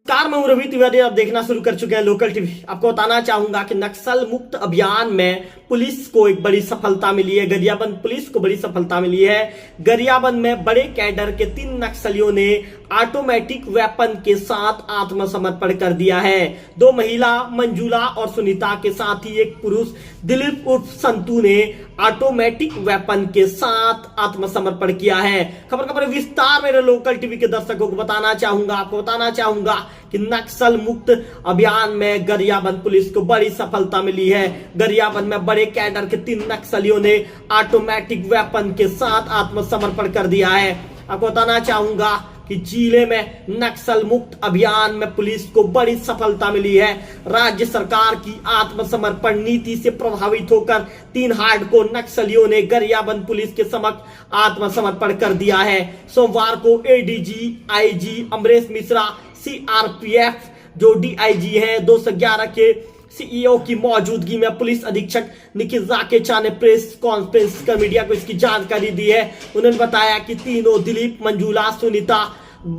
Car में रवि तिवारी आप देखना शुरू कर चुके हैं लोकल टीवी। आपको बताना चाहूंगा कि नक्सल मुक्त अभियान में पुलिस को एक बड़ी सफलता मिली है। गरियाबंद पुलिस को बड़ी सफलता मिली है। गरियाबंद में बड़े कैडर के 3 नक्सलियों ने ऑटोमेटिक वेपन के साथ आत्मसमर्पण कर दिया है। 2 महिला मंजुला और सुनीता के साथ ही एक पुरुष दिलीप उर्फ संतू ने ऑटोमेटिक वेपन के साथ आत्मसमर्पण किया है। खबर विस्तार मेरे लोकल टीवी के दर्शकों को बताना चाहूंगा, आपको बताना चाहूंगा कि नक्सल मुक्त अभियान में गरियाबंद पुलिस को बड़ी सफलता मिली है। गरियाबंद में बड़े कैडर के 3 नक्सलियों ने ऑटोमेटिक वेपन के साथ आत्मसमर्पण कर दिया है। आपको बताना चाहूंगा कि जिले में नक्सल मुक्त अभियान में पुलिस को बड़ी सफलता मिली है। राज्य सरकार की आत्मसमर्पण नीति से प्रभावित होकर 3 हार्डकोर नक्सलियों ने गरियाबंद पुलिस के समक्ष आत्मसमर्पण कर दिया है। सोमवार को ADG IG Amresh Mishra, CRPF जो डीआईजी है 211 के सीईओ की मौजूदगी में पुलिस अधीक्षक निखिल राकेचा ने प्रेस कॉन्फ्रेंस कर मीडिया को इसकी जानकारी दी है। उन्होंने बताया कि तीनों दिलीप, मंजुला, सुनीता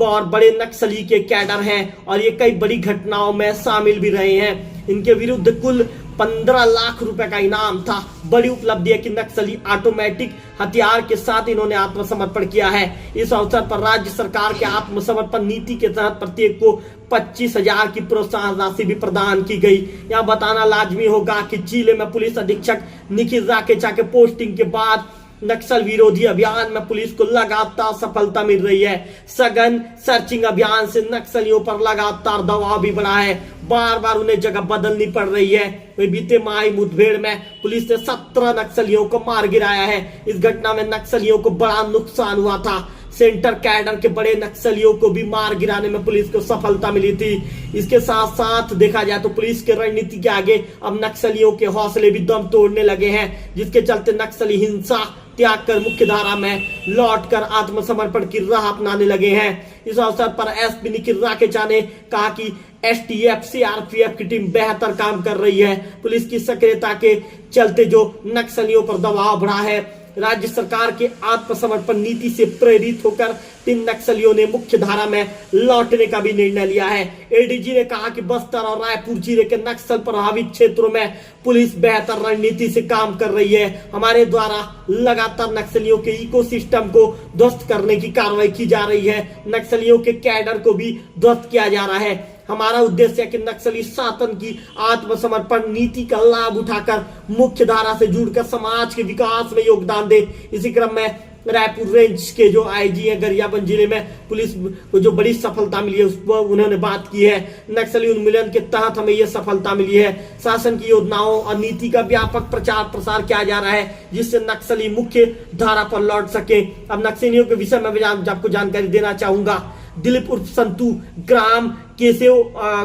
और बड़े नक्सली के कैडर हैं और ये कई बड़ी घटनाओं में शामिल भी रहे हैं। इनके विरुद्ध कुल 15 लाख रुपए का इनाम था। बड़ी उपलब्धि है कि नक्सली ऑटोमेटिक हथियार के साथ इन्होंने आत्मसमर्पण किया है। इस अवसर पर राज्य सरकार के आत्मसमर्पण नीति के तहत प्रत्येक को 25,000 की प्रोत्साहन राशि भी प्रदान की गई। यह बताना लाजमी होगा कि जिले में पुलिस अधीक्षक निखिल राकेचा के पोस्टिंग के बाद नक्सल विरोधी अभियान में पुलिस को लगातार सफलता मिल रही है। सघन सर्चिंग अभियान से नक्सलियों पर लगातार दबाव भी बढ़ा है। बार बार उन्हें जगह बदलनी पड़ रही है। बीते माह मुठभेड़ में पुलिस ने 17 नक्सलियों को मार गिराया है। इस घटना में नक्सलियों को बड़ा नुकसान हुआ था। सेंटर कैडर के बड़े नक्सलियों को भी मार गिराने में पुलिस को सफलता मिली थी। इसके साथ साथ देखा जाए तो पुलिस की रणनीति के आगे अब नक्सलियों के हौसले भी दम तोड़ने लगे हैं, जिसके चलते नक्सली हिंसा त्याग कर मुख्य धारा में लौटकर आत्मसमर्पण की राह अपनाने लगे हैं। इस अवसर पर एसपी निखिल राकेचा ने कहा कि एसटीएफ सीआरपीएफ की टीम बेहतर काम कर रही है। पुलिस की सक्रियता के चलते जो नक्सलियों पर दबाव बढ़ा है, राज्य सरकार के आत्मसमर्पण नीति से प्रेरित होकर 3 नक्सलियों ने मुख्य धारा में लौटने का भी निर्णय लिया है। एडीजी ने कहा कि बस्तर और रायपुर जिले के नक्सल प्रभावित क्षेत्रों में पुलिस बेहतर रणनीति से काम कर रही है। हमारे द्वारा लगातार नक्सलियों के इकोसिस्टम को ध्वस्त करने की कार्रवाई की जा रही है। नक्सलियों के कैडर को भी ध्वस्त किया जा रहा है। हमारा उद्देश्य है कि नक्सली शासन की आत्मसमर्पण नीति का लाभ उठाकर मुख्य धारा से जुड़कर समाज के विकास में योगदान दे। इसी क्रम में रायपुर रेंज के जो आईजी हैं गरियाबंद जिले में पुलिस को जो बड़ी सफलता मिली है उस पर उन्होंने बात की है। नक्सली उन्मूलन के तहत हमें यह सफलता मिली है। शासन की योजनाओं और नीति का व्यापक प्रचार प्रसार किया जा रहा है, जिससे नक्सली मुख्य धारा पर लौट सके। अब नक्सलियों के विषय में आपको जानकारी देना चाहूंगा। दिलीप उर्फ संतू ग्राम केसेव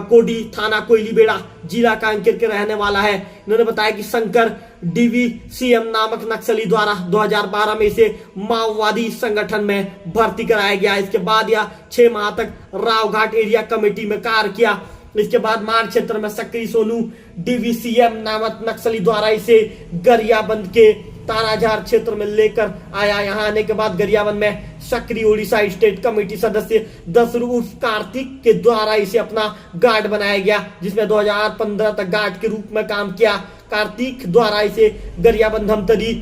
कोडी थाना कोयलीबेड़ा जिला कांकेर के रहने वाला है। इन्होंने बताया कि शंकर डीवीसीएम नामक नक्सली द्वारा 2012 में इसे माओवादी संगठन में भर्ती कराया गया। इसके बाद यह 6 माह तक रावघाट एरिया कमेटी में कार्य किया। इसके बाद मार क्षेत्र में सक्रिय सोनू डीवीसीएम नामक नक्सली द्वारा इसे गरियाबंद के तानाझार क्षेत्र में लेकर आया। यहाँ आने के बाद गरियाबंद में सक्रिय उड़ीसा स्टेट कमेटी सदस्य दसरू उर्फ कार्तिक के द्वारा इसे अपना गार्ड बनाया गया, जिसमें 2015 तक गार्ड के रूप में काम किया। कार्तिक द्वारा इसे गरियाबंद धमतरी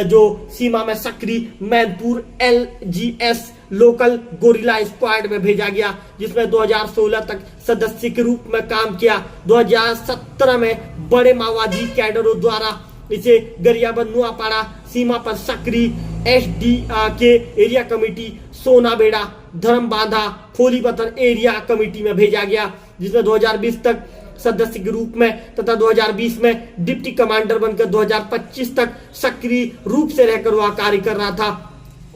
जो सीमा में सक्रिय Mainpur LGS local gorilla squad में भेजा गया, जिसमें 2016 तक सदस्य के रूप में काम किया। 2017 में बड़े माओवादी कैडरों द्वारा इसे गरियाबंद नुआपाड़ा सीमा पर सक्रिय एसडी के area committee Sonabeda Dharambandha Kholibatar area committee में भेजा गया, जिसमें 2020 तक सदस्य के रूप में तथा 2020 में डिप्टी कमांडर बनकर 2025 तक सक्रिय रूप से रहकर वह कार्य कर रहा था।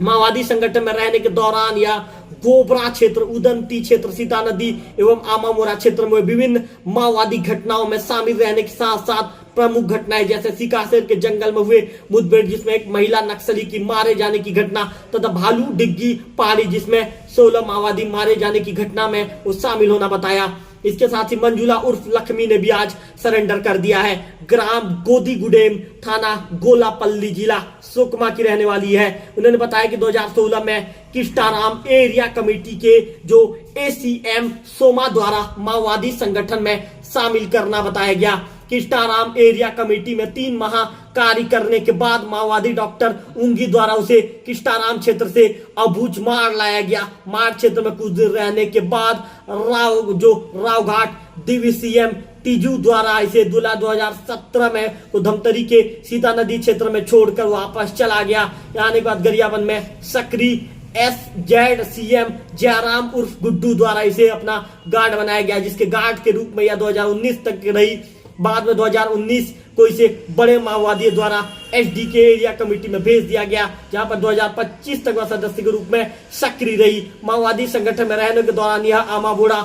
माओवादी संगठन में रहने के दौरान या गोबरा क्षेत्र, उदंती क्षेत्र, सीता नदी एवं आमामोरा क्षेत्र में विभिन्न माओवादी घटनाओं में शामिल रहने के साथ साथ प्रमुख घटनाएं जैसे सिकासेर के जंगल में हुए मुठभेड़ जिसमें एक महिला नक्सली की मारे जाने की घटना तथा भालू डिग्गी पहाड़ी जिसमें 16 माओवादी मारे जाने की घटना में वो शामिल होना बताया। इसके साथ ही मंजुला उर्फ लक्ष्मी ने भी आज सरेंडर कर दिया है। ग्राम गोदीगुडेम, थाना गोलापल्ली, जिला सुकमा की रहने वाली है। उन्होंने बताया कि 2016 में किस्टाराम एरिया कमेटी के जो एसीएम सोमा द्वारा माओवादी संगठन में शामिल करना बताया गया। किस्टाराम एरिया कमेटी में 3 माह कार्य करने के बाद माओवादी डॉक्टर उंगी द्वारा उसे किस्टाराम क्षेत्र से अबूझमार लाया गया। मार क्षेत्र में कुछ देर रहने के बाद रावघाट डीवीसीएम तीजू द्वारा इसे 2017 में को धमतरी के सीता नदी क्षेत्र में छोड़कर वापस चला गया। आने के बाद गरियाबंद में सक्रिय SZCM जयराम उर्फ गुड्डू द्वारा इसे अपना गार्ड बनाया गया, जिसके गार्ड के रूप में यह 2019 तक रही। बाद में 2019 को इसे बड़े माओवादियों द्वारा HDK एरिया कमेटी में भेज दिया गया, जहां पर 2025 तक वह सदस्य के रूप में सक्रिय रही। माओवादी संगठन में रहने के दौरान यह अमामोरा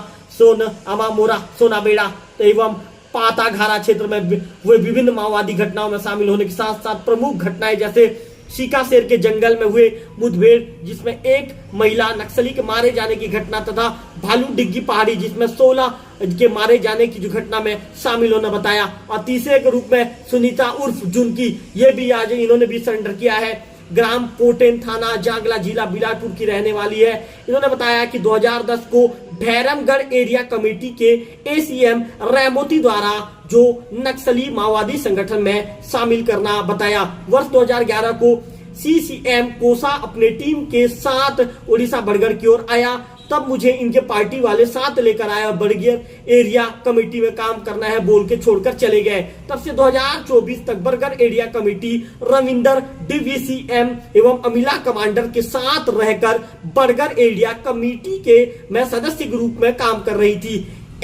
सोनाबेड़ा एवं पाताघारा क्षेत्र में हुए विभिन्न माओवादी घटनाओं में शामिल होने के साथ साथ प्रमुख घटनाएं जैसे शिकासेर के जंगल में हुए मुठभेड़ जिसमें एक महिला नक्सली के मारे जाने की घटना तथा भालू डिग्गी पहाड़ी जिसमें 16 के मारे जाने की जो घटना में शामिल होना बताया। और तीसरे के रूप में सुनीता उर्फ जुनकी, ये भी आज इन्होंने भी सरेंडर किया है। ग्राम पोटेन, थाना जागला, जिला बिलासपुर की रहने वाली है। इन्होंने बताया कि 2010 को भैरमगढ़ एरिया कमेटी के एसीएम रेमोती द्वारा जो नक्सली माओवादी संगठन में शामिल करना बताया। वर्ष 2011 को सीसीएम कोसा अपने टीम के साथ उड़ीसा बड़गढ़ की ओर आया, तब मुझे इनके पार्टी वाले साथ लेकर आया और बड़गढ़ एरिया कमेटी में काम करना है बोल के छोड़कर चले गए। तब से 2024 तक Badgarh area committee Ravinder DVCM एवं अमिला कमांडर के साथ रहकर बड़गढ़ एरिया कमेटी के मैं सदस्य के रूप में काम कर रही थी।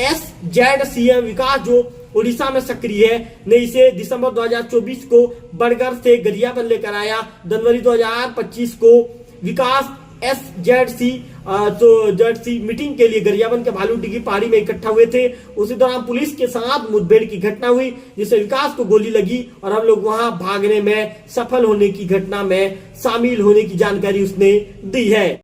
SZCM विकास जो उड़ीसा में सक्रिय है ने इसे दिसंबर 2024 को बड़गढ़ से गरियाबंद लेकर आया। जनवरी 2025 को विकास SZC मीटिंग के लिए गरियाबंद के भालू डिग्गी पहाड़ी में इकट्ठा हुए थे। उसी दौरान पुलिस के साथ मुठभेड़ की घटना हुई जिससे विकास को गोली लगी और हम लोग वहां भागने में सफल होने की घटना में शामिल होने की जानकारी उसने दी है।